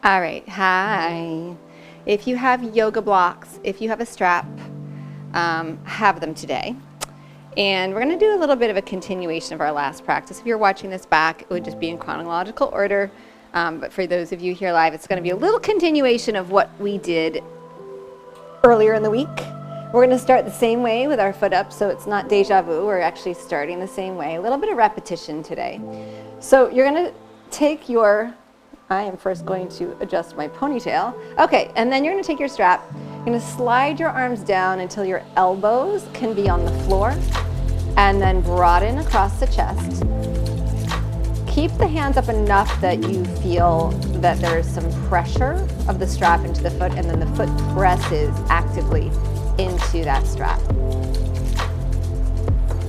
All right, hi. If you have yoga blocks, if you have a strap, have them today. And we're gonna do a little bit of a continuation of our last practice. If you're watching this back, it would just be in chronological order. But for those of you here live, it's gonna be a little continuation of what we did earlier in the week. We're gonna start the same way with our foot up, so it's not deja vu. We're actually starting the same way. A little bit of repetition today. So you're gonna take your, I am first going to adjust my ponytail. Okay, and then you're gonna take your strap. You're gonna slide your arms down until your elbows can be on the floor, and then broaden across the chest. Keep the hands up enough that you feel that there's some pressure of the strap into the foot, and then the foot presses actively into that strap.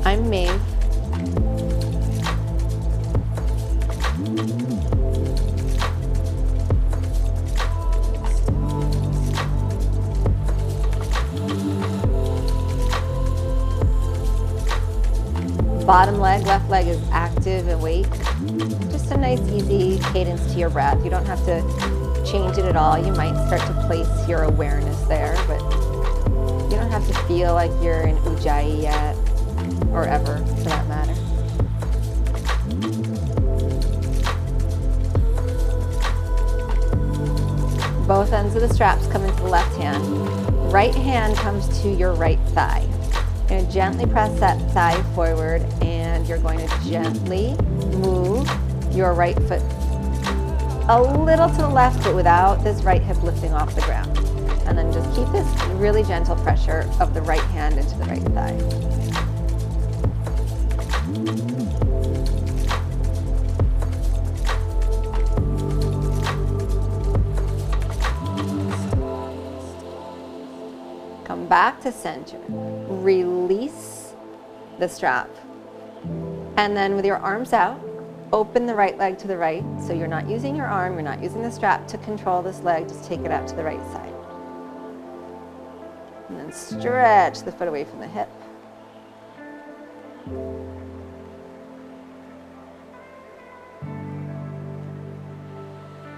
I'm Maeve. Bottom leg, left leg is active, awake. Just a nice, easy cadence to your breath. You don't have to change it at all. You might start to place your awareness there, but you don't have to feel like you're in Ujjayi yet, or ever, for that matter. Both ends of the straps come into the left hand. Right hand comes to your right thigh. You're going to gently press that thigh forward, and you're going to gently move your right foot a little to the left, but without this right hip lifting off the ground. And then just keep this really gentle pressure of the right hand into the right thigh. Come back to center. Release the strap. And then with your arms out, open the right leg to the right. So you're not using your arm, you're not using the strap to control this leg, just take it out to the right side. And then stretch the foot away from the hip.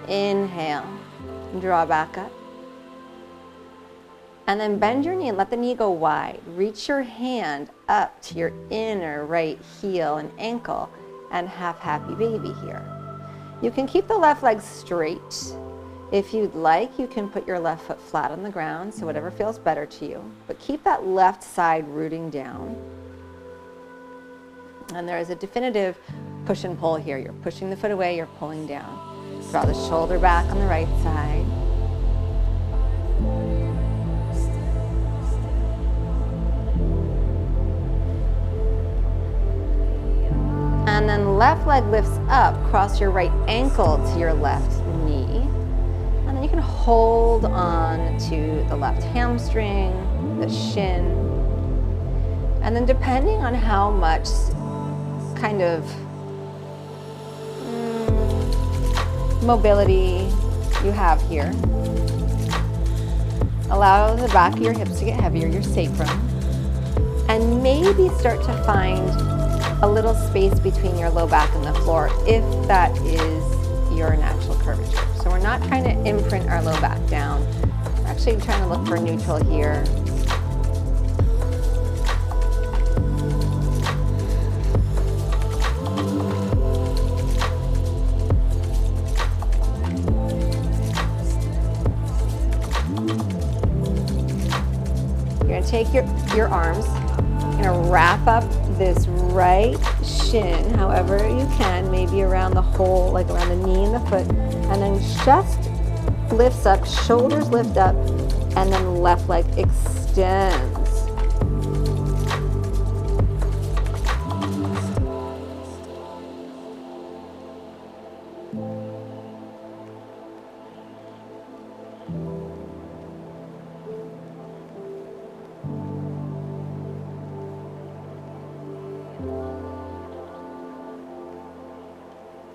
Inhale, draw back up. And then bend your knee and let the knee go wide. Reach your hand up to your inner right heel and ankle and have happy baby here. You can keep the left leg straight. If you'd like, you can put your left foot flat on the ground, so whatever feels better to you. But keep that left side rooting down. And there is a definitive push and pull here. You're pushing the foot away, you're pulling down. Draw the shoulder back on the right side. And then left leg lifts up, cross your right ankle to your left knee. And then you can hold on to the left hamstring, the shin. And then depending on how much kind of mobility you have here, allow the back of your hips to get heavier, your sacrum. And maybe start to find a little space between your low back and the floor if that is your natural curvature. So we're not trying to imprint our low back down. We're actually trying to look for neutral here. You're going to take your arms, you're going to wrap up this right shin however you can, maybe around the whole, like around the knee and the foot, and then chest lifts up, shoulders lift up, and then left leg extends.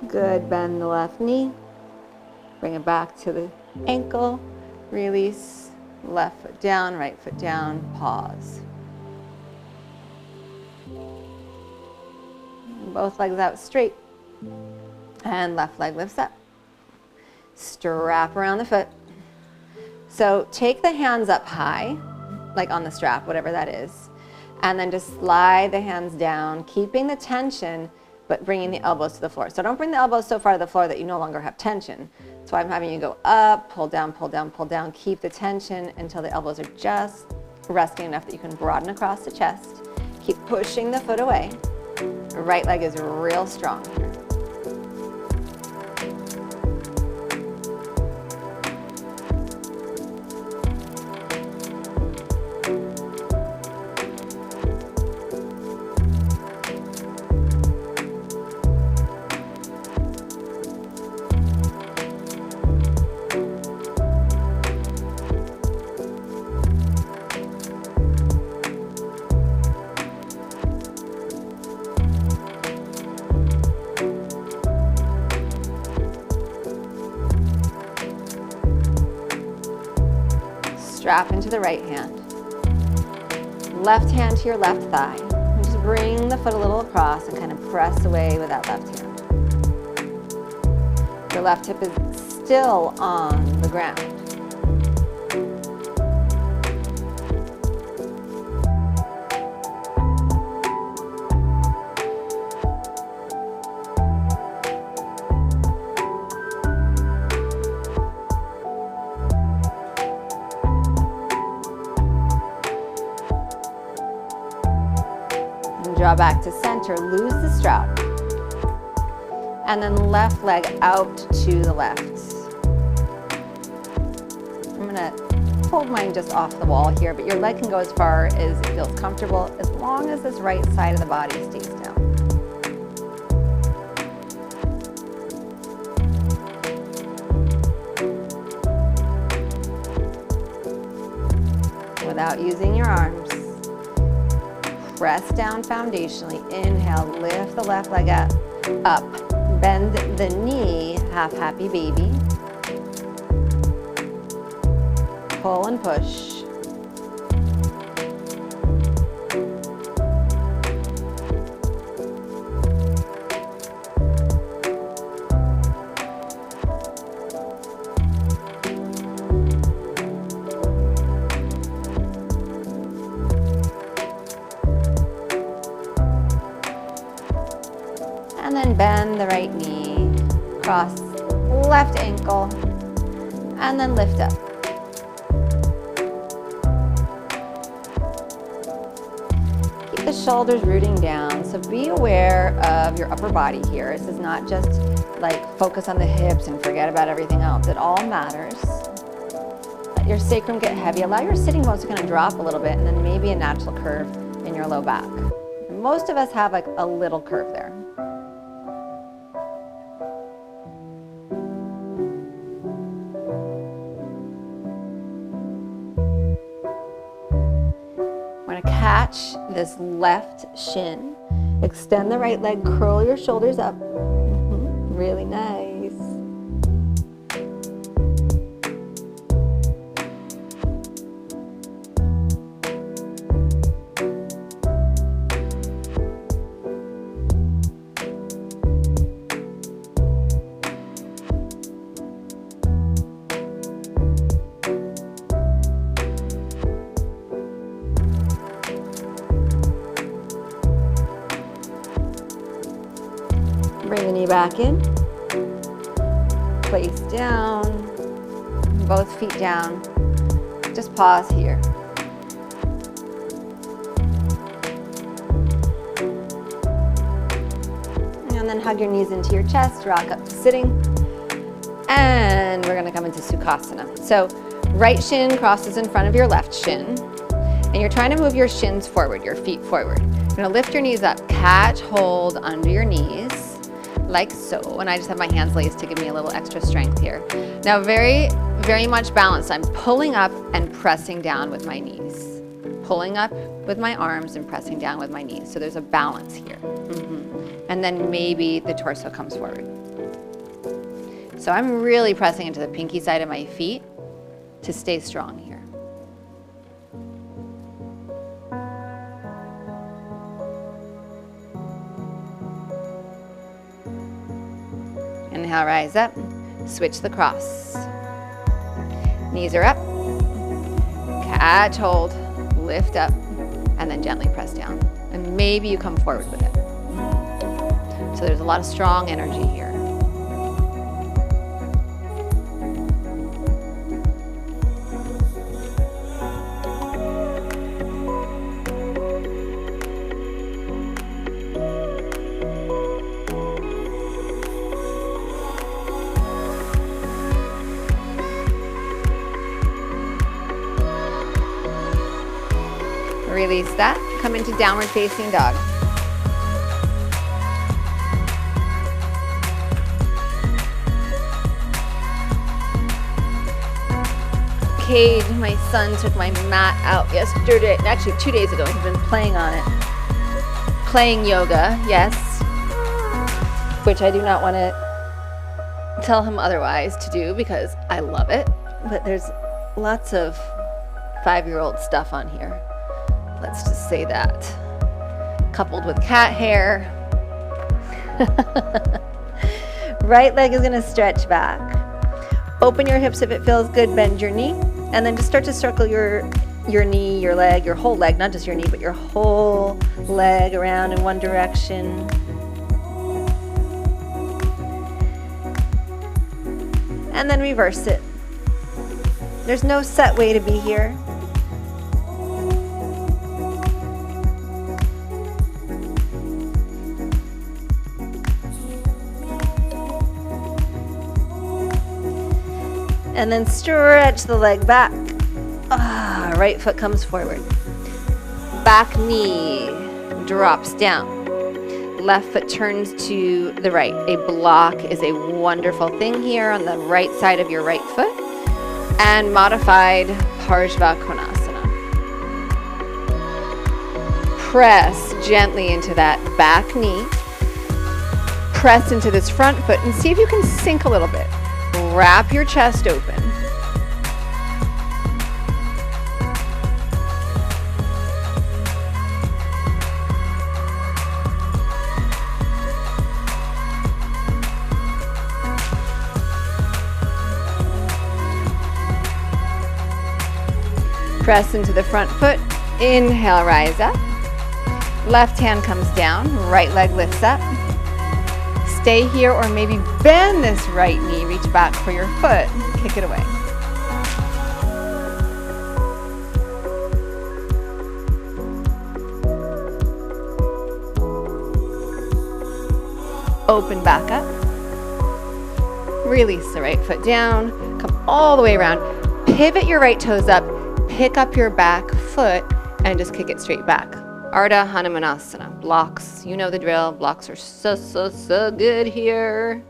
Good, bend the left knee, bring it back to the ankle, release, left foot down, right foot down, pause. Both legs out straight, and left leg lifts up. strap around the foot. So take the hands up high, like on the strap, whatever that is, and then just slide the hands down, keeping the tension, but bringing the elbows to the floor. So don't bring the elbows so far to the floor that you no longer have tension. That's why I'm having you go up, pull down, pull down, pull down. Keep the tension until the elbows are just resting enough that you can broaden across the chest. Keep pushing the foot away. The right leg is real strong here. Strap into the right hand. Left hand to your left thigh. And just bring the foot a little across and kind of press away with that left hand. Your left hip is still on the ground. Draw back to center, lose the strap, and then left leg out to the left. I'm gonna hold mine just off the wall here, but your leg can go as far as it feels comfortable as long as this right side of the body stays down. Without using your arms. Press down foundationally. Inhale, lift the left leg up. Bend the knee, half happy baby. Pull and push. And then bend the right knee, cross left ankle, and then lift up. Keep the shoulders rooting down, so be aware of your upper body here. This is not just like focus on the hips and forget about everything else. It all matters. Let your sacrum get heavy. Allow your sitting bones to kind of drop a little bit, and then maybe a natural curve in your low back. Most of us have like a little curve there. Catch this left shin. Extend the right leg, curl your shoulders up. Really nice. Bring the knee back in, place down, both feet down. Just pause here. And then hug your knees into your chest, rock up to sitting. And we're gonna come into Sukhasana. So right shin crosses in front of your left shin. And you're trying to move your shins forward, your feet forward. You're gonna lift your knees up, catch hold under your knees. Like so, and I just have my hands laced to give me a little extra strength here. Now very, very much balanced. I'm pulling up and pressing down with my knees. Pulling up with my arms and pressing down with my knees. So there's a balance here. And then maybe the torso comes forward. So I'm really pressing into the pinky side of my feet to stay strong here. Inhale, rise up. Switch the cross. Knees are up. Catch hold. Lift up. And then gently press down. And maybe you come forward with it. So there's a lot of strong energy here. Release that. Come into downward facing dog. Cade, my son, took my mat out yesterday, actually 2 days ago. He's been playing on it. Playing yoga, yes. Which I do not want to tell him otherwise to do because I love it. But there's lots of 5-year-old stuff on here. Let's just say that. Coupled with cat hair. Right leg is going to stretch back. Open your hips if it feels good, bend your knee. And then just start to circle your knee, your leg, your whole leg, not just your knee, but your whole leg around in one direction. And then reverse it. There's no set way to be here. And then stretch the leg back. Right foot comes forward. Back knee drops down. Left foot turns to the right. A block is a wonderful thing here on the right side of your right foot. And modified Parshva Konasana. Press gently into that back knee. Press into this front foot and see if you can sink a little bit. Wrap your chest open. Press into the front foot. Inhale, rise up. Left hand comes down, right leg lifts up. Stay here or maybe bend this right knee, reach back for your foot, kick it away. Open back up. Release the right foot down, come all the way around. Pivot your right toes up, pick up your back foot and just kick it straight back. Ardha Hanumanasana. Blocks, you know the drill. Blocks are so good here.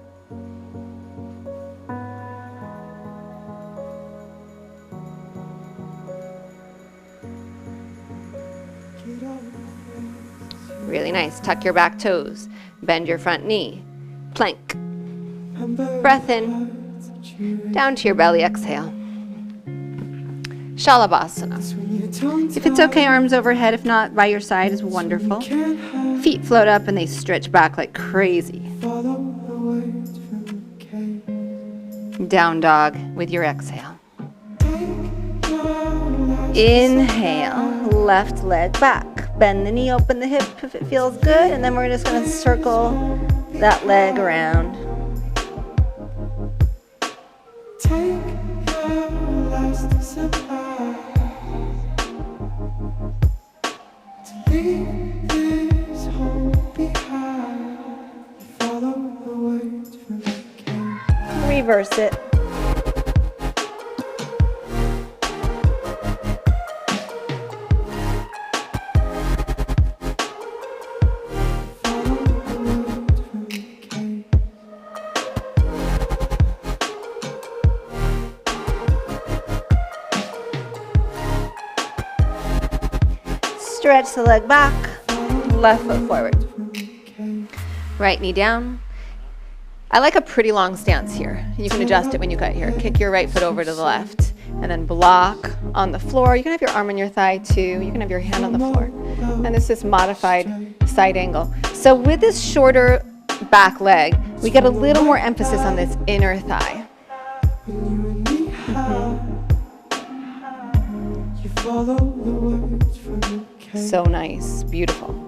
Really nice. Tuck your back toes. Bend your front knee. Plank. Breath in. Down to your belly. Exhale. Shalabhasana. If it's okay, arms overhead. If not, by your side is wonderful. Feet float up and they stretch back like crazy. Down dog with your exhale. Inhale, left leg back. Bend the knee, open the hip if it feels good, and then we're just going to circle that leg around. Take your last step to leave this home behind. Follow the words from the cave. Reverse it. Stretch the leg back, left foot forward. Right knee down. I like a pretty long stance here. You can adjust it when you get here. Kick your right foot over to the left and then block on the floor. You can have your arm on your thigh too. You can have your hand on the floor. And this is modified side angle. So with this shorter back leg, we get a little more emphasis on this inner thigh. So nice, beautiful.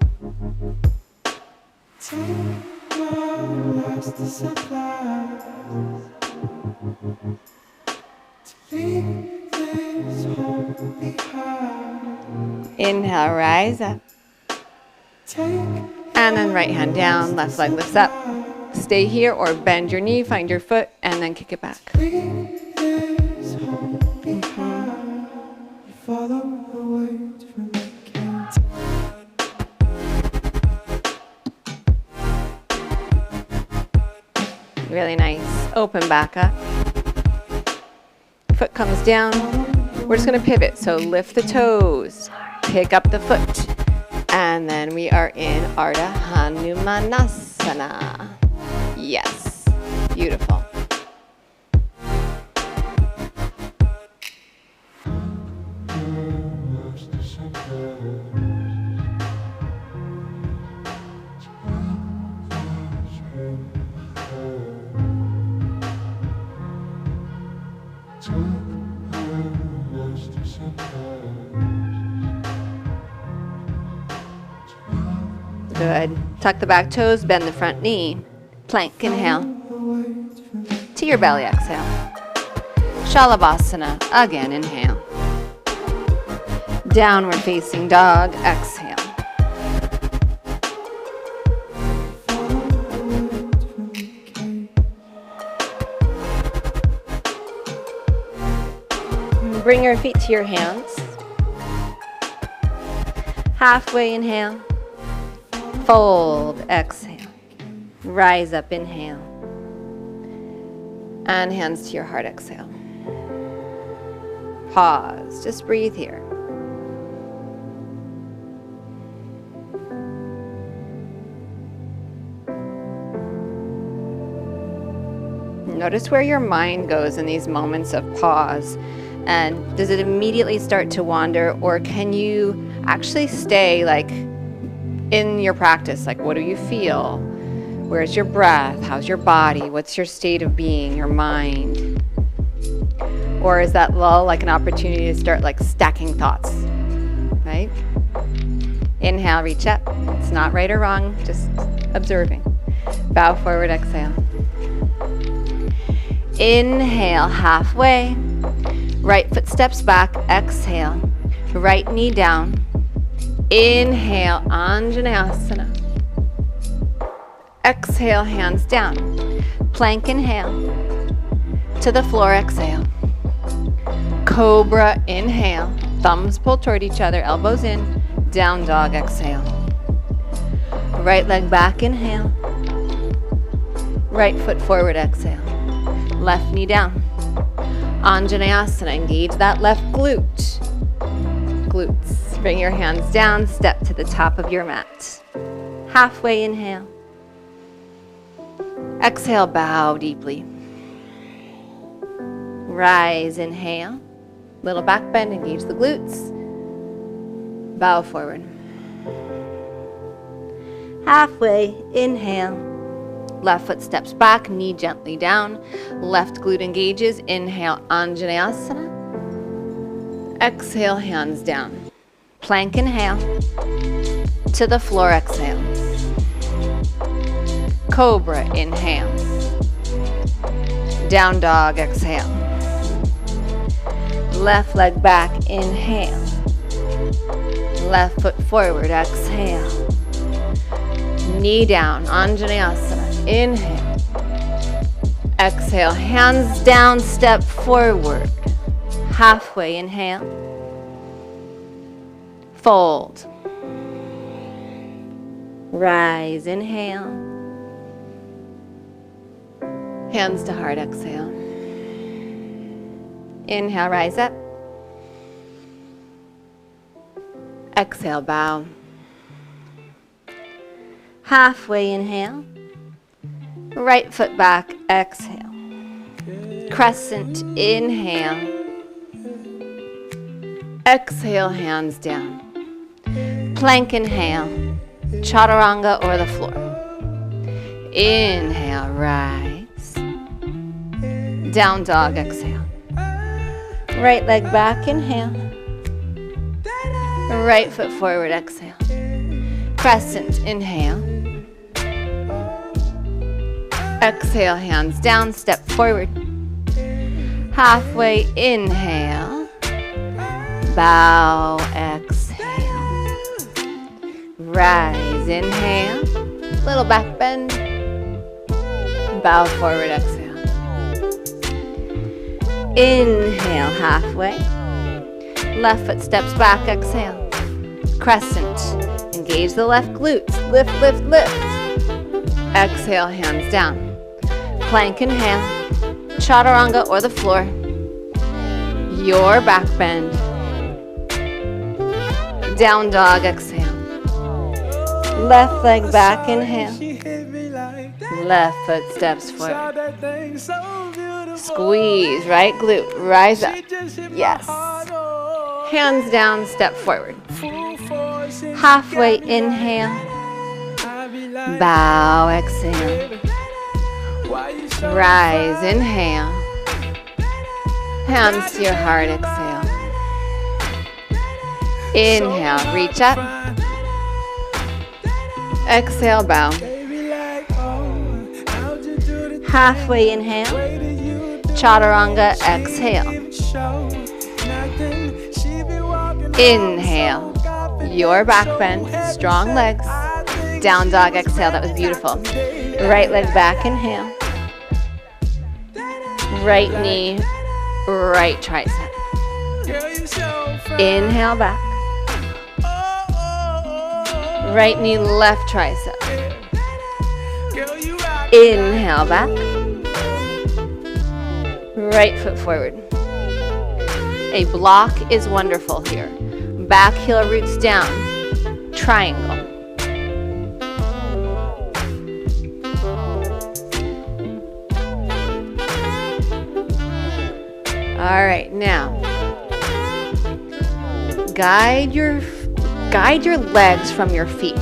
Inhale, rise up. And then right hand down, left leg lifts up. Stay here or bend your knee, find your foot, and then kick it back. Really nice. Open back up. Foot comes down. We're just going to pivot. So lift the toes, pick up the foot, and then we are in Ardha Hanumanasana. Yes, beautiful. Good. Tuck the back toes, bend the front knee. Plank, inhale. To your belly, exhale. Shalabhasana, again, inhale. Downward facing dog, exhale. Bring your feet to your hands. Halfway inhale. Fold, exhale. Rise up, inhale. And hands to your heart, exhale. Pause, just breathe here. Notice where your mind goes in these moments of pause. And does it immediately start to wander, or can you actually stay like in your practice? Like, what do you feel? Where's your breath? How's your body? What's your state of being, your mind? Or is that lull like an opportunity to start like stacking thoughts, right? Inhale, reach up. It's not right or wrong, just observing. Bow forward, exhale. Inhale, halfway. Right foot steps back, exhale. Right knee down. Inhale, Anjaneyasana. Exhale, hands down. Plank, inhale. To the floor, exhale. Cobra, inhale. Thumbs pull toward each other, elbows in. Down dog, exhale. Right leg back, inhale. Right foot forward, exhale. Left knee down. Anjaneyasana, engage that left glute. Glutes. Bring your hands down, step to the top of your mat. Halfway inhale. Exhale, bow deeply. Rise, inhale. Little back bend, engage the glutes. Bow forward. Halfway, inhale. Left foot steps back, knee gently down. Left glute engages. Inhale, Anjaneyasana. Exhale, hands down. Plank, inhale. To the floor, exhale. Cobra, inhale. Down dog, exhale. Left leg back, inhale. Left foot forward, exhale. Knee down, Anjaneyasana. Inhale. Exhale, hands down, step forward. Halfway, inhale. Fold. Rise, inhale. Hands to heart, exhale. Inhale, rise up. Exhale, bow. Halfway, inhale. Right foot back, exhale. Crescent, inhale. Exhale, hands down. Plank, inhale. Chaturanga or the floor. Inhale, rise. Down dog, exhale. Right leg back, inhale. Right foot forward, exhale. Crescent, inhale. Exhale, hands down, step forward. Halfway, inhale. Bow, exhale. Rise, inhale. Little back bend. Bow forward, exhale. Inhale, halfway. Left foot steps back, exhale. Crescent. Engage the left glutes. Lift, lift, lift. Exhale, hands down. Plank, inhale. Chaturanga or the floor. Your back bend. Down dog, exhale. Left leg back, inhale. Left foot steps forward. Squeeze, right glute, rise up. Yes. Hands down, step forward. Halfway, inhale. Bow, exhale. Rise, inhale. Hands to your heart, exhale. Inhale, reach up. Exhale, bow. Halfway, inhale. Chaturanga, exhale. Inhale. Your back bend, strong legs. Down dog, exhale. That was beautiful. Right leg back, inhale. Right knee, right tricep. Inhale back. Right knee, left tricep. Inhale back. Right foot forward. A block is wonderful here. Back heel roots down. Triangle. All right, now guide your legs from your feet.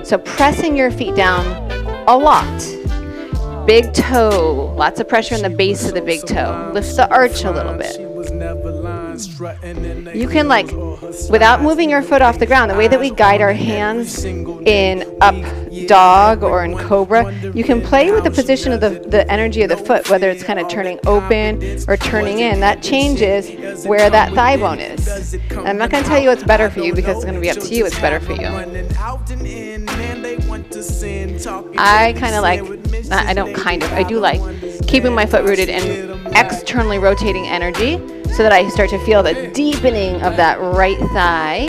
So pressing your feet down a lot. Big toe, lots of pressure in the base of the big toe. Lift the arch a little bit. You can, like, without moving your foot off the ground, the way that we guide our hands in up dog or in cobra, you can play with the position of the energy of the foot, whether it's kind of turning open or turning in. That changes where that thigh bone is. And I'm not going to tell you what's better for you because it's going to be up to you what's better for you. I do like keeping my foot rooted and externally rotating energy so that I start to feel the deepening of that right thigh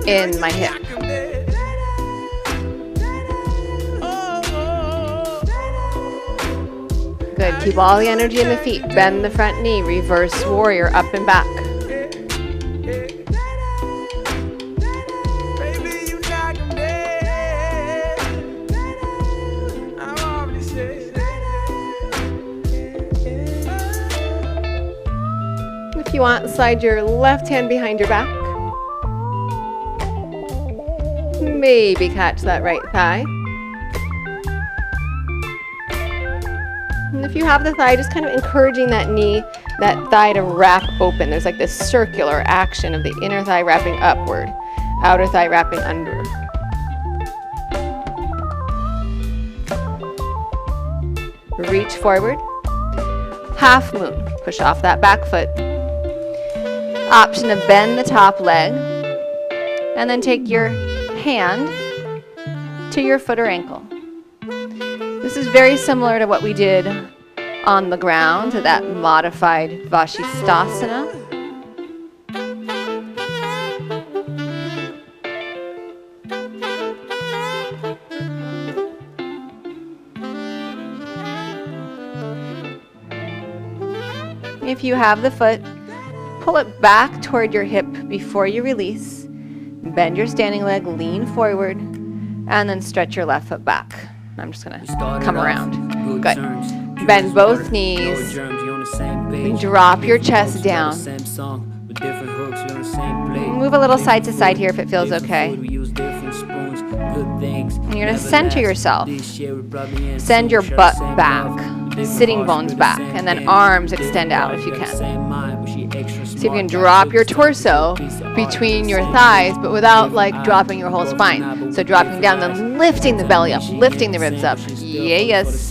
in my hip. Good. Keep all the energy in the feet. Bend the front knee. Reverse warrior, up and back. If you want, slide your left hand behind your back. Maybe catch that right thigh. And if you have the thigh, just kind of encouraging that knee, that thigh to wrap open. There's like this circular action of the inner thigh wrapping upward, outer thigh wrapping under. Reach forward. Half moon. Push off that back foot. Option to bend the top leg. And then take your hand to your foot or ankle. This is very similar to what we did on the ground, to that modified Vashisthasana. If you have the foot, pull it back toward your hip before you release. Bend your standing leg, lean forward, and then stretch your left foot back. I'm just going to come around. Good. Bend both knees. Drop your chest down. Move a little side to side here if it feels okay. And you're going to center yourself. Send your butt back. sitting bones back, and then arms extend out if you can. See if you can drop your torso between your thighs, but without like dropping your whole spine. So dropping down, then lifting the belly up, lifting the ribs up. Yeah, yes.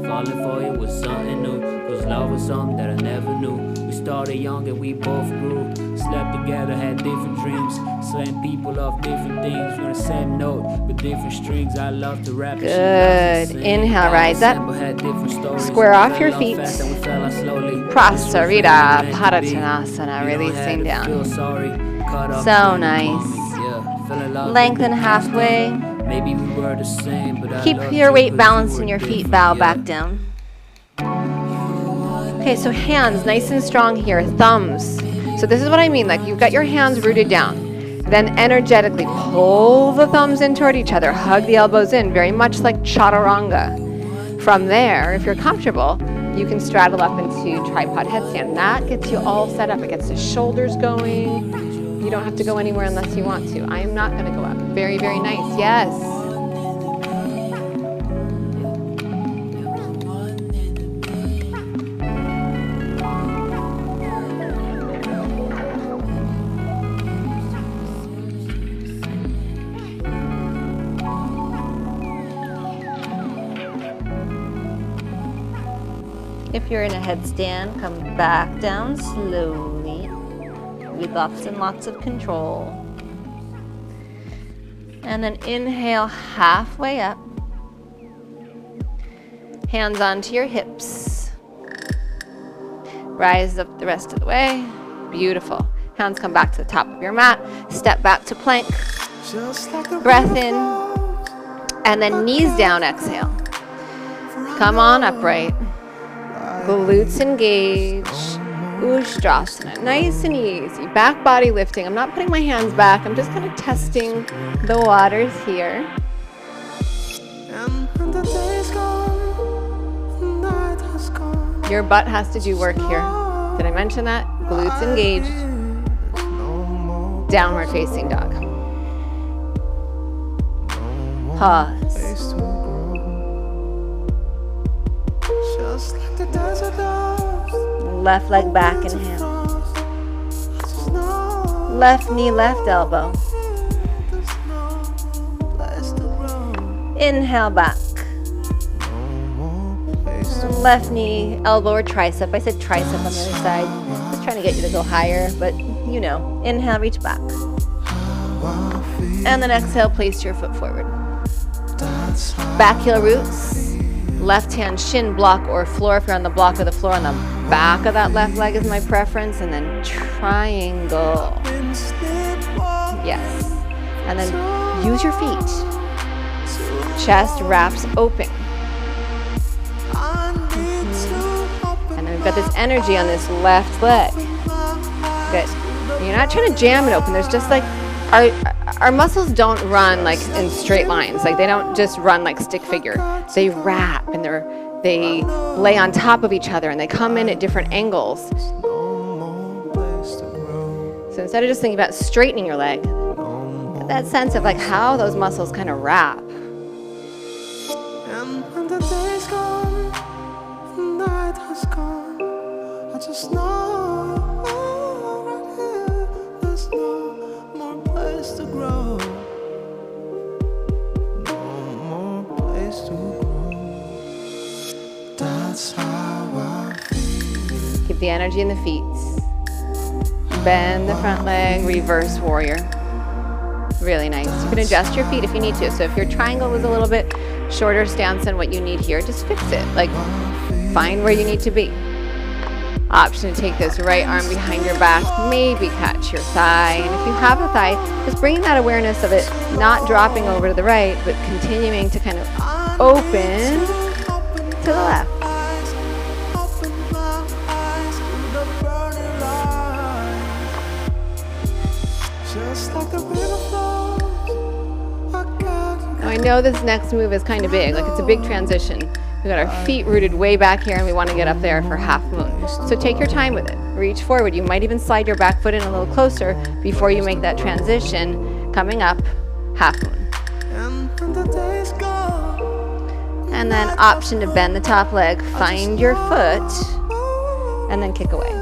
Falling for it was something new, cause love was something that I never knew. We started young and we both grew, slept together, had different dreams, same people of different things, on the same note with different strings. I love to rap. Good. Inhale, rise up, square off your feet, Prasarita Padottanasana, releasing down. So nice. Lengthen halfway. Maybe we were the same, but keep your weight balanced in your feet, bow back down. Okay, so hands nice and strong here, thumbs. So this is what I mean, like you've got your hands rooted down. Then energetically pull the thumbs in toward each other, hug the elbows in, very much like chaturanga. From there, if you're comfortable, you can straddle up into tripod headstand. That gets you all set up. It gets the shoulders going. You don't have to go anywhere unless you want to. I am not going to go up. Very, very nice. Yes. If you're in a headstand, come back down slowly with lots and lots of control. And then inhale halfway up. Hands onto your hips. Rise up the rest of the way. Beautiful. Hands come back to the top of your mat. Step back to plank. Breath in. And then knees down, exhale. Come on upright. Glutes engage. Ustrasana, nice and easy. Back body lifting. I'm not putting my hands back. I'm just kind of testing the waters here. Your butt has to do work here. Did I mention that? Glutes engaged. Downward facing dog. Pause. Left leg back, inhale. Left knee, left elbow. Inhale back. Left knee, elbow or tricep. I said tricep on the other side. Just trying to get you to go higher, but you know. Inhale, reach back. And then exhale, place your foot forward. Back heel roots. Left hand shin block or floor if you're on the block or the floor on the back of that left leg is my preference. And then triangle. Yes. And then use your feet. Chest wraps open. And then we've got this energy on this left leg. Good. You're not trying to jam it open. There's just like, our muscles don't run like in straight lines. Like they don't just run like stick figure. They wrap and they lay on top of each other and they come in at different angles. So instead of just thinking about straightening your leg, get that sense of like how those muscles kind of wrap. And when the day's gone, the night has gone, I just know right here, there's no more place to grow. No more place to grow. That's how I feel. Keep the energy in the feet. Bend the front leg, reverse warrior. Really nice. You can adjust your feet if you need to. So if your triangle is a little bit shorter stance than what you need here, just fix it. Like, find where you need to be. Option to take this right arm behind your back, maybe catch your thigh. And if you have a thigh, just bringing that awareness of it, not dropping over to the right, but continuing to kind of open to the left. Now I know this next move is kind of big, like it's a big transition. We've got our feet rooted way back here and we want to get up there for half moon. So take your time with it. Reach forward. You might even slide your back foot in a little closer before you make that transition coming up half moon. And then option to bend the top leg. Find your foot and then kick away.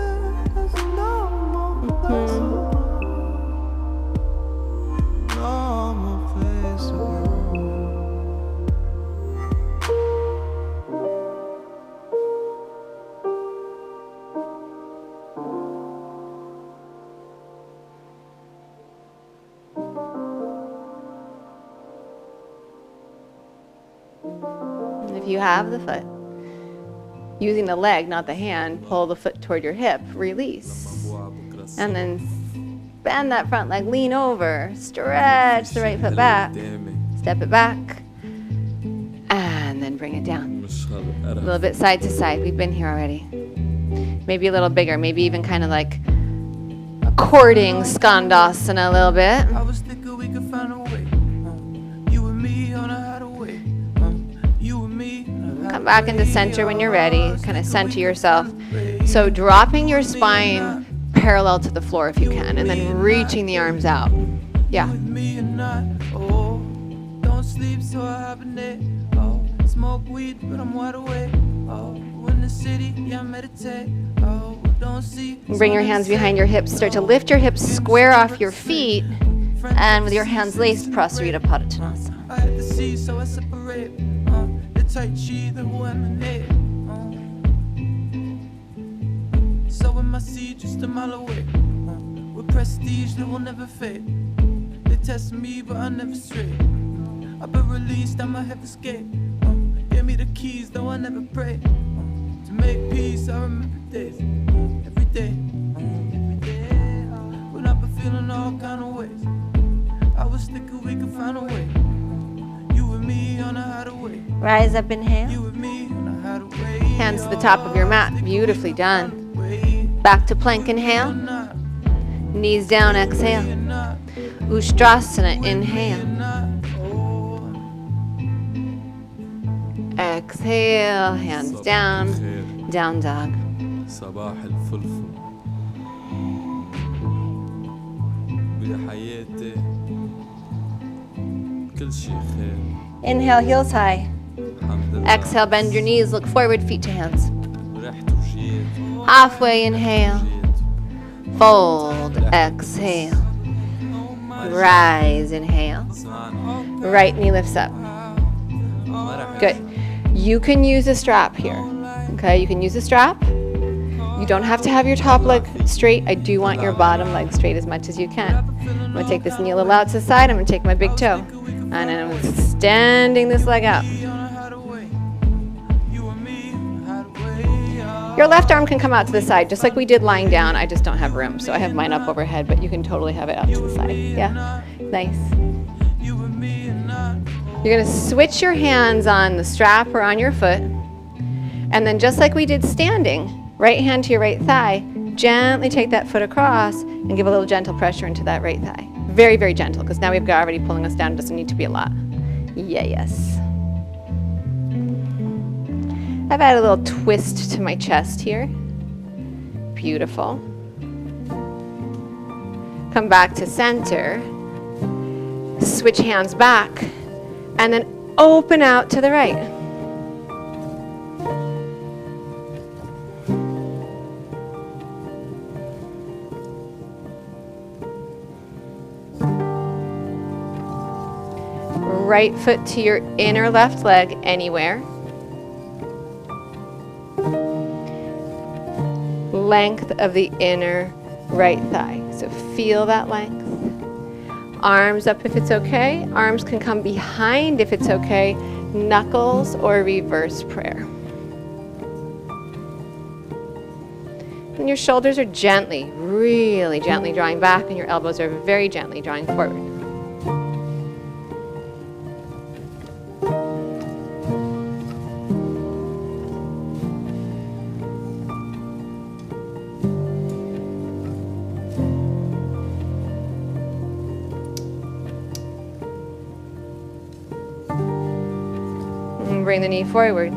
If you have the foot, using the leg, not the hand, pull the foot toward your hip, release. And then bend that front leg, lean over, stretch the right foot back, step it back, and then bring it down. A little bit side to side. We've been here already. Maybe a little bigger, maybe even kind of like courting Skandasana a little bit. I was thinking we could find a way. You and me on a hideaway. You and me. Come back into center when you're ready. Kind of center yourself. So dropping your spine parallel to the floor if you can, and then reaching the arms out. Yeah. Me and not. Oh, don't sleep, so I hibernate. Oh, smoke weed, but I'm wide awake. Oh, in the city, yeah, I meditate. Oh, don't see. Bring your hands behind your hips. Start to lift your hips square off your feet, and with your hands laced, Prasarita Padottanasana. I had to see, so I separate. The Tai Chi that will emanate. So in my seat, just a mile away. With prestige that will never fade. They test me, but I never stray. I've been released, I might have escaped. Give me the keys, though I never pray. To make peace, I remember days. Every day. When I've been feeling all kind of ways. I was thinking we could find a way. You and me on a hideaway. Rise up, inhale. You and me on a hideaway. Hands to the top of your mat. Beautifully done. Back to plank, inhale. Knees down, exhale. Ustrasana, inhale. Exhale, hands down, down dog. صباح الفلفل بحياتي كل شي خير. Inhale, heels high. الحمد لله. Exhale, bend your knees, look forward, feet to hands. رحت وجيت. Halfway, inhale. Fold, exhale. Rise, inhale. Right knee lifts up. Good. You can use a strap here. Okay, you can use a strap. You don't have to have your top leg straight. I do want your bottom leg straight as much as you can. I'm going to take this knee a little out to the side. I'm going to take my big toe. And I'm extending this leg out. Your left arm can come out to the side, just like we did lying down. I just don't have room, so I have mine up overhead, but you can totally have it out to the side. Yeah? Nice. You're going to switch your hands on the strap or on your foot. And then just like we did standing, right hand to your right thigh, gently take that foot across and give a little gentle pressure into that right thigh. Very, very gentle, because now we've got already pulling us down. It doesn't need to be a lot. Yeah, yes. I've added a little twist to my chest here. Beautiful. Come back to center. Switch hands back. And then open out to the right. Right foot to your inner left leg anywhere. Length of the inner right thigh. So feel that length. Arms up if it's okay. Arms can come behind if it's okay. Knuckles or reverse prayer. And your shoulders are gently, really gently drawing back, and your elbows are very gently drawing forward. Bring the knee forward.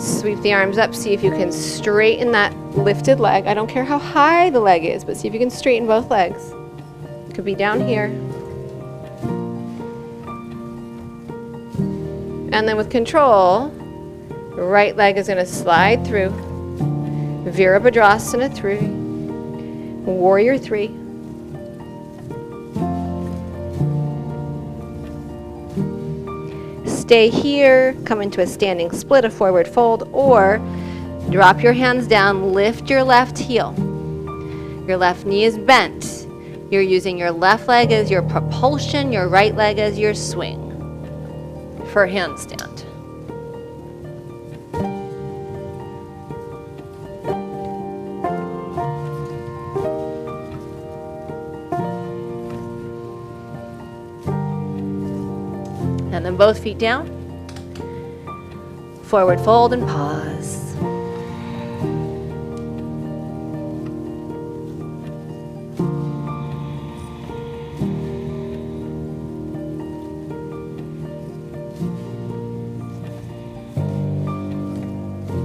Sweep the arms up. See if you can straighten that lifted leg. I don't care how high the leg is, but see if you can straighten both legs. It could be down here. And then with control, right leg is going to slide through. Virabhadrasana 3. Warrior 3. Stay here, come into a standing split, a forward fold, or drop your hands down, lift your left heel. Your left knee is bent. You're using your left leg as your propulsion, your right leg as your swing for handstand. And then both feet down. Forward fold and pause.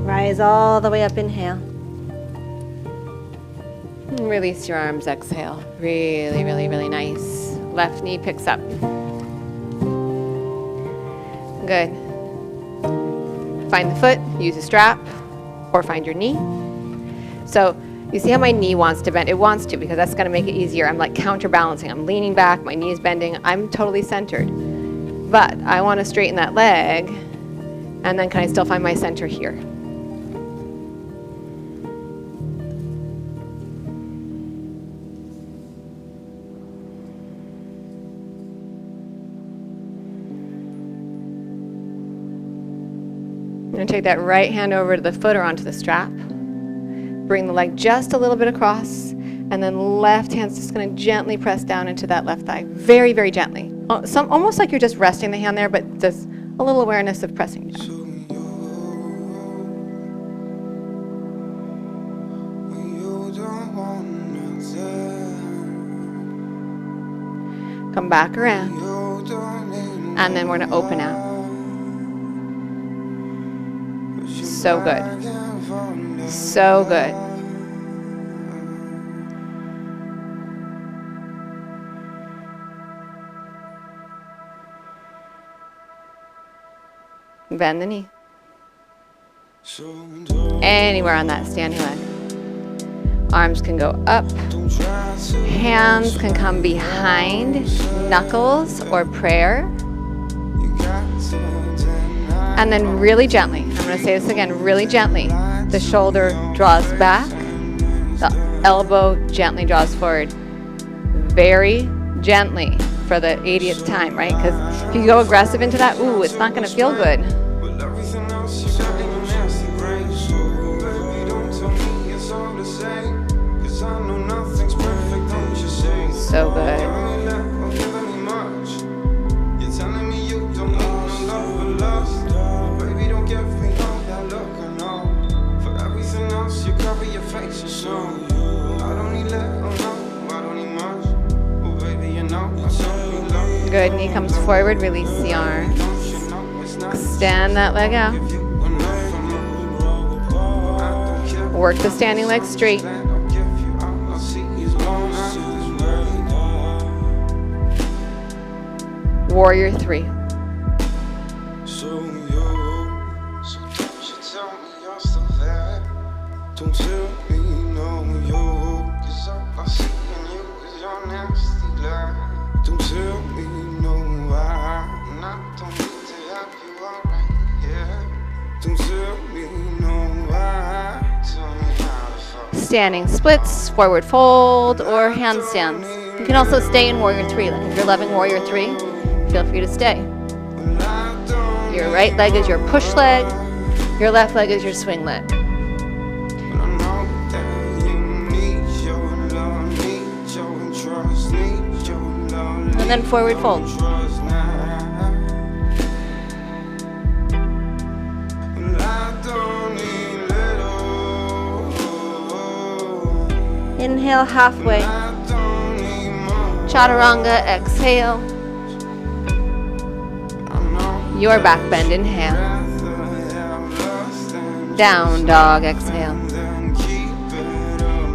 Rise all the way up, inhale. And release your arms, exhale. Really, really, really nice. Left knee picks up. Good. Find the foot, use a strap, or find your knee. So you see how my knee wants to bend? It wants to because that's gonna make it easier. I'm like counterbalancing. I'm leaning back, my knee is bending. I'm totally centered. But I wanna straighten that leg, and then can I still find my center here? I'm going to take that right hand over to the foot or onto the strap. Bring the leg just a little bit across, and then left hand's just going to gently press down into that left thigh. Very, very gently. Almost like you're just resting the hand there, but just a little awareness of pressing down. Come back around, and then we're going to open out. So good. So good. Bend the knee. Anywhere on that standing leg. Arms can go up. Hands can come behind knuckles or prayer. And then really gently, I'm going to say this again, really gently. The shoulder draws back. The elbow gently draws forward. Very gently for the 80th time, right? Because if you go aggressive into that, ooh, it's not going to feel good. So good. Good, knee comes forward, release the arm. Extend that leg out. Work the standing leg straight. Warrior 3. Don't tell me no, yo, 'cause all I see in you is your nasty lie. Don't tell me no, I'm not, don't need to have you all right, yeah. Don't tell me no, tell me how to fuck. Standing splits, forward fold, or handstands. You can also stay in Warrior 3. Like if you're loving Warrior 3, feel free to stay. Your right leg is your push leg, your left leg is your swing leg. And then forward fold. Inhale halfway. Chaturanga, exhale. Your back bend, inhale. Down dog, exhale.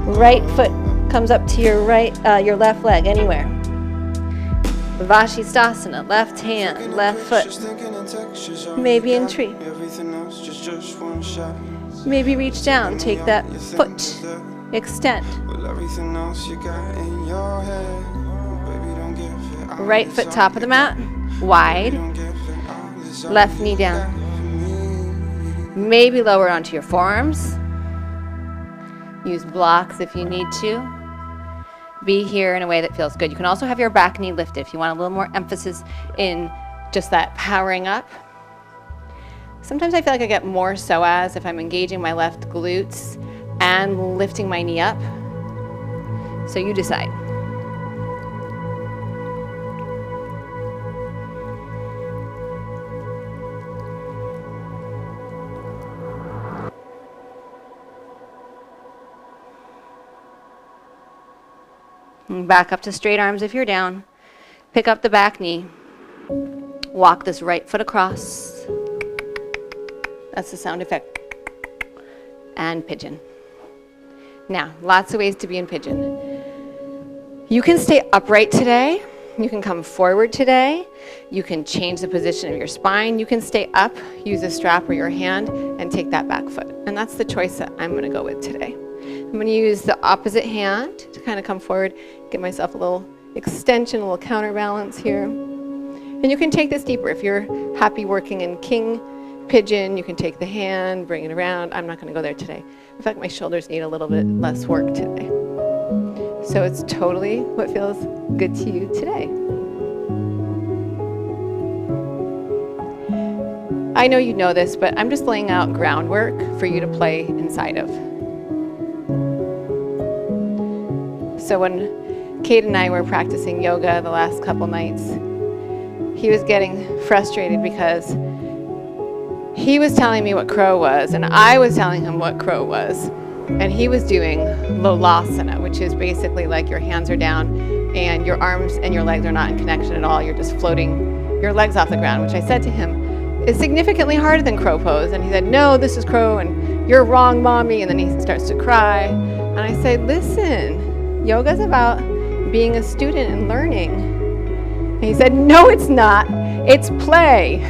Right foot comes up to your right, your left leg, anywhere. Vashistasana, left hand, left foot. Maybe in tree. Maybe reach down, take that foot, extend. Right foot top of the mat, wide. Left knee down. Maybe lower onto your forearms. Use blocks if you need to. Be here in a way that feels good. You can also have your back knee lifted if you want a little more emphasis in just that powering up. Sometimes I feel like I get more psoas if I'm engaging my left glutes and lifting my knee up. So you decide. And back up to straight arms if you're down. Pick up the back knee. Walk this right foot across. That's the sound effect. And pigeon. Now, lots of ways to be in pigeon. You can stay upright today. You can come forward today. You can change the position of your spine. You can stay up, use a strap or your hand, and take that back foot. And that's the choice that I'm going to go with today. I'm going to use the opposite hand to kind of come forward, give myself a little extension, a little counterbalance here. And you can take this deeper. If you're happy working in king pigeon, you can take the hand, bring it around. I'm not going to go there today. In fact, my shoulders need a little bit less work today. So it's totally what feels good to you today. I know you know this, but I'm just laying out groundwork for you to play inside of. So when Kate and I were practicing yoga the last couple nights, he was getting frustrated because he was telling me what crow was, and I was telling him what crow was. And he was doing lolasana, which is basically like your hands are down and your arms and your legs are not in connection at all. You're just floating your legs off the ground, which I said to him is significantly harder than crow pose. And he said, no, this is crow, and you're wrong, mommy. And then he starts to cry. And I said, listen, yoga's about being a student and learning. And he said, no, it's not. It's play.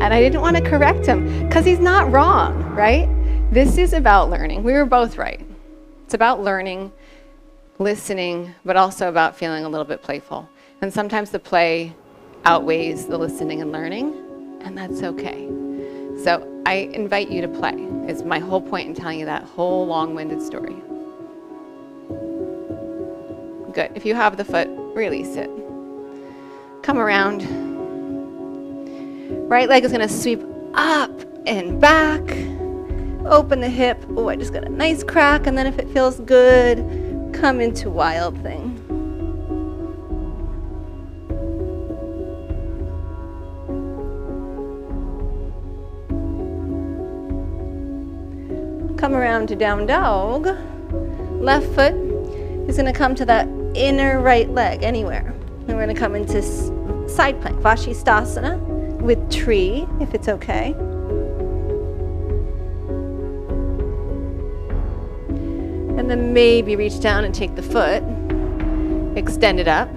And I didn't want to correct him because he's not wrong, right? This is about learning. We were both right. It's about learning, listening, but also about feeling a little bit playful. And sometimes the play outweighs the listening and learning, and that's okay. So I invite you to play. It's my whole point in telling you that whole long-winded story. Good. If you have the foot, release it. Come around. Right leg is going to sweep up and back. Open the hip. Oh, I just got a nice crack. And then if it feels good, come into wild thing. Come around to down dog. Left foot is going to come to that inner right leg, anywhere. And we're going to come into side plank, Vashistasana, with tree, if it's okay. And then maybe reach down and take the foot, extend it up.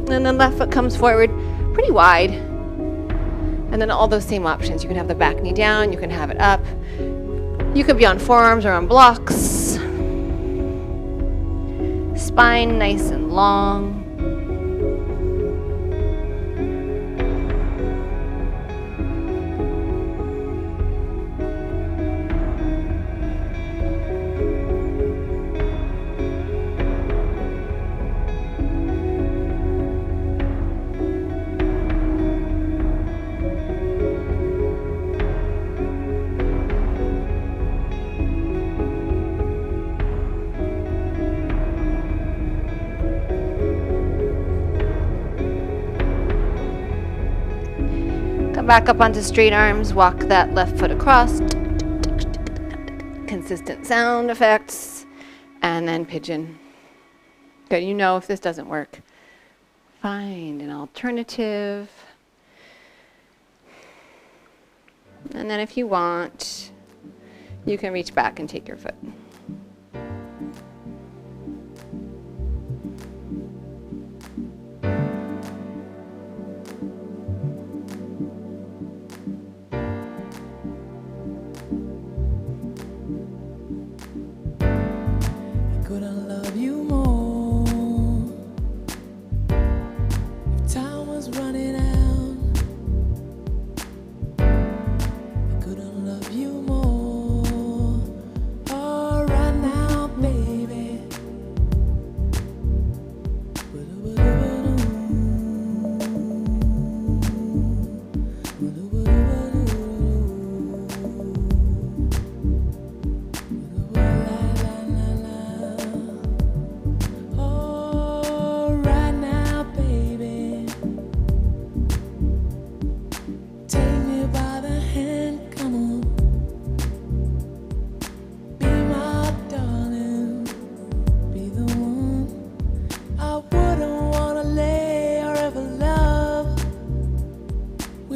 And then left foot comes forward pretty wide. And then all those same options. You can have the back knee down, you can have it up. You could be on forearms or on blocks. Spine nice and long. Back up onto straight arms, walk that left foot across. Consistent sound effects. And then pigeon. Good, you know if this doesn't work, find an alternative. And then if you want, you can reach back and take your foot.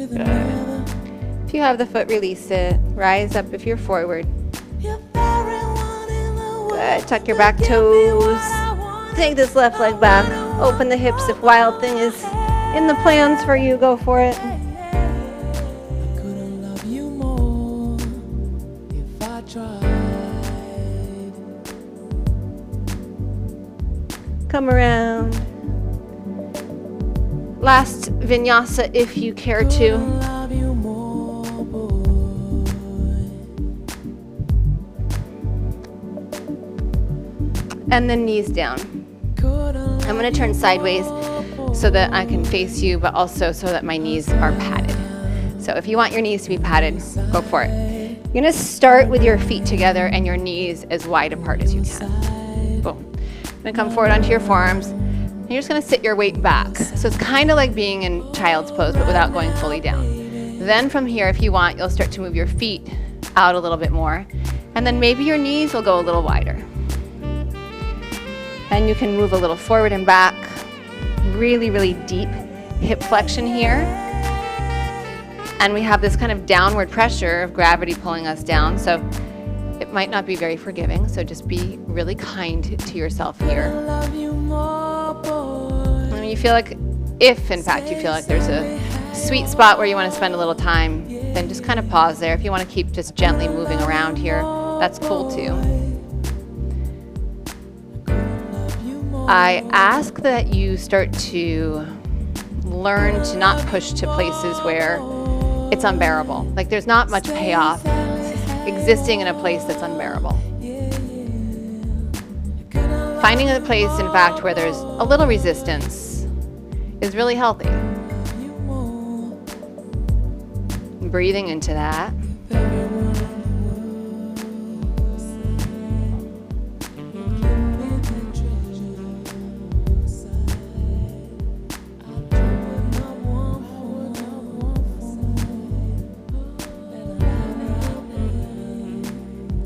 Good. If you have the foot, release it. Rise up if you're forward. Good. Tuck your back toes. Take this left leg back. Open the hips. If Wild Thing is in the plans for you, go for it. Couldn't love you more if I tried. Come around. Last vinyasa if you care to. Love you more, boy. And then knees down. I'm going to turn sideways so that I can face you, but also so that my knees are padded. So if you want your knees to be padded, go for it. You're going to start with your feet together and your knees as wide apart as you can. Boom. You're going to come forward onto your forearms. And you're just going to sit your weight back. So it's kind of like being in child's pose, but without going fully down. Then from here, if you want, you'll start to move your feet out a little bit more. And then maybe your knees will go a little wider. And you can move a little forward and back. Really, really deep hip flexion here. And we have this kind of downward pressure of gravity pulling us down. So it might not be very forgiving. So just be really kind to yourself here. Love you more, boy. And when you feel like, if in fact you feel like there's a sweet spot where you want to spend a little time, then just kind of pause there. If you want to keep just gently moving around here, that's cool too. I ask that you start to learn to not push to places where it's unbearable. Like there's not much payoff existing in a place that's unbearable. Finding a place, in fact, where there's a little resistance is really healthy. Breathing into that.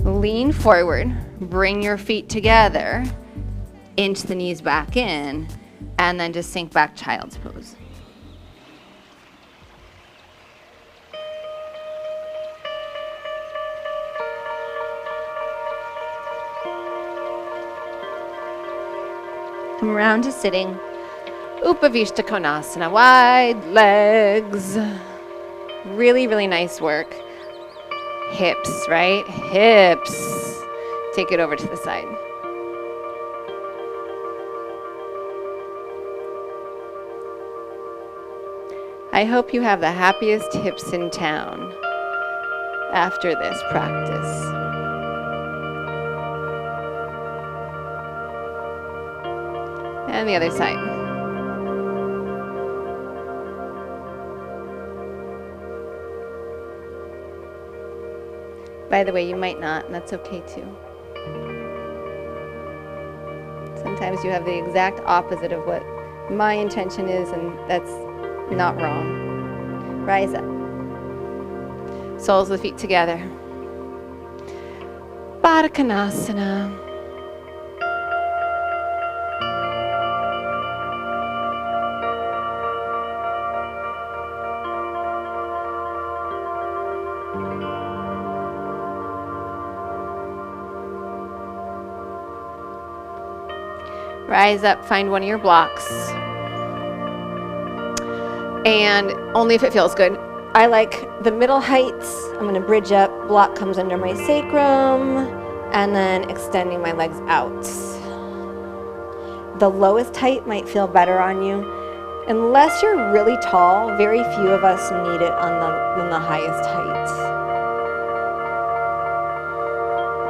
Lean forward, bring your feet together, inch the knees back in, and then just sink back child's pose. Come around to sitting. Upavishta Konasana, wide legs. Really, really nice work. Hips, right? Hips. Take it over to the side. I hope you have the happiest hips in town after this practice. And the other side. By the way, you might not, and that's okay too. Sometimes you have the exact opposite of what my intention is, and that's not wrong. Rise up. Soles of the feet together. Baddha Konasana. Rise up, find one of your blocks. And only if it feels good. I like the middle heights. I'm going to bridge up. Block comes under my sacrum. And then extending my legs out. The lowest height might feel better on you. Unless you're really tall, very few of us need it on the highest height.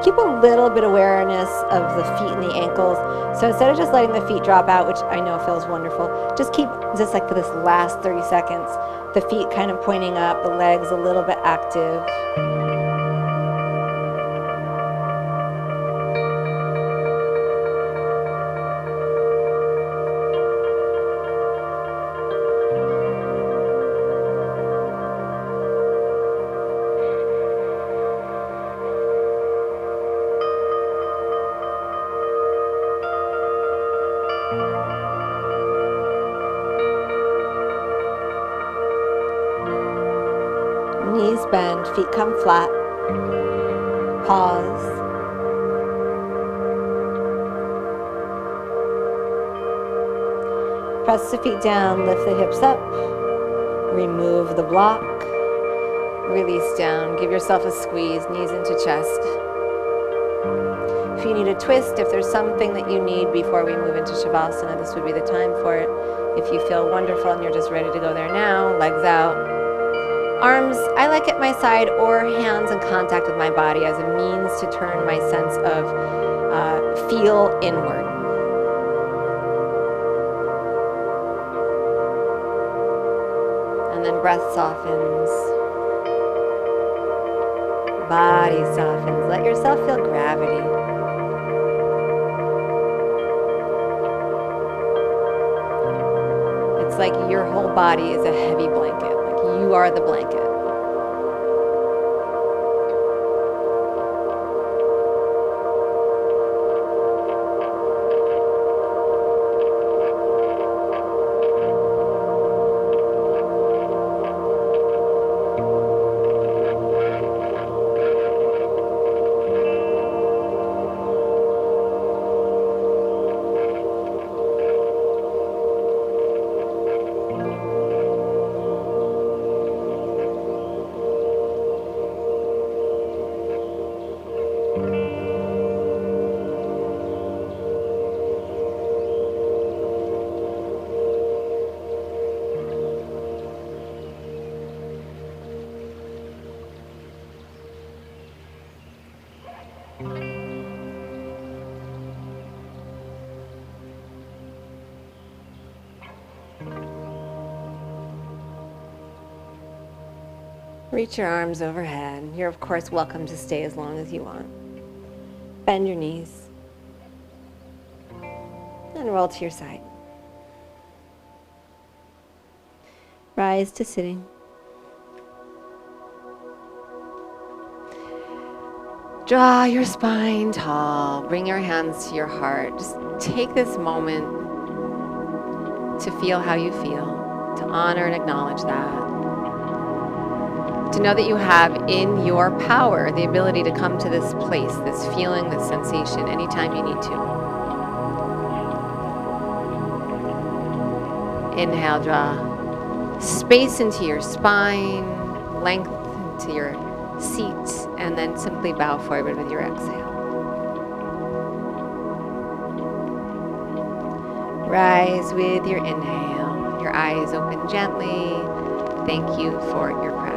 Keep a little bit of awareness of the feet and the ankles. So instead of just letting the feet drop out, which I know feels wonderful, just keep, just like for this last 30 seconds, the feet kind of pointing up, the legs a little bit active. Knees bend, feet come flat. Pause. Press the feet down, lift the hips up. Remove the block. Release down. Give yourself a squeeze, knees into chest. If you need a twist, if there's something that you need before we move into Shavasana, this would be the time for it. If you feel wonderful and you're just ready to go there now, legs out. Arms, I like at my side, or hands in contact with my body as a means to turn my sense of feel inward. And then breath softens. Body softens. Let yourself feel gravity. It's like your whole body is a heavy blanket. Like you are the blanket. Reach your arms overhead. You're of course welcome to stay as long as you want. Bend your knees. And roll to your side. Rise to sitting. Draw your spine tall. Bring your hands to your heart. Just take this moment to feel how you feel, to honor and acknowledge that. To know that you have in your power the ability to come to this place, this feeling, this sensation anytime you need to. Inhale, draw space into your spine, length into your seat, and then simply bow forward with your exhale. Rise with your inhale. Your eyes open gently. Thank you for your practice.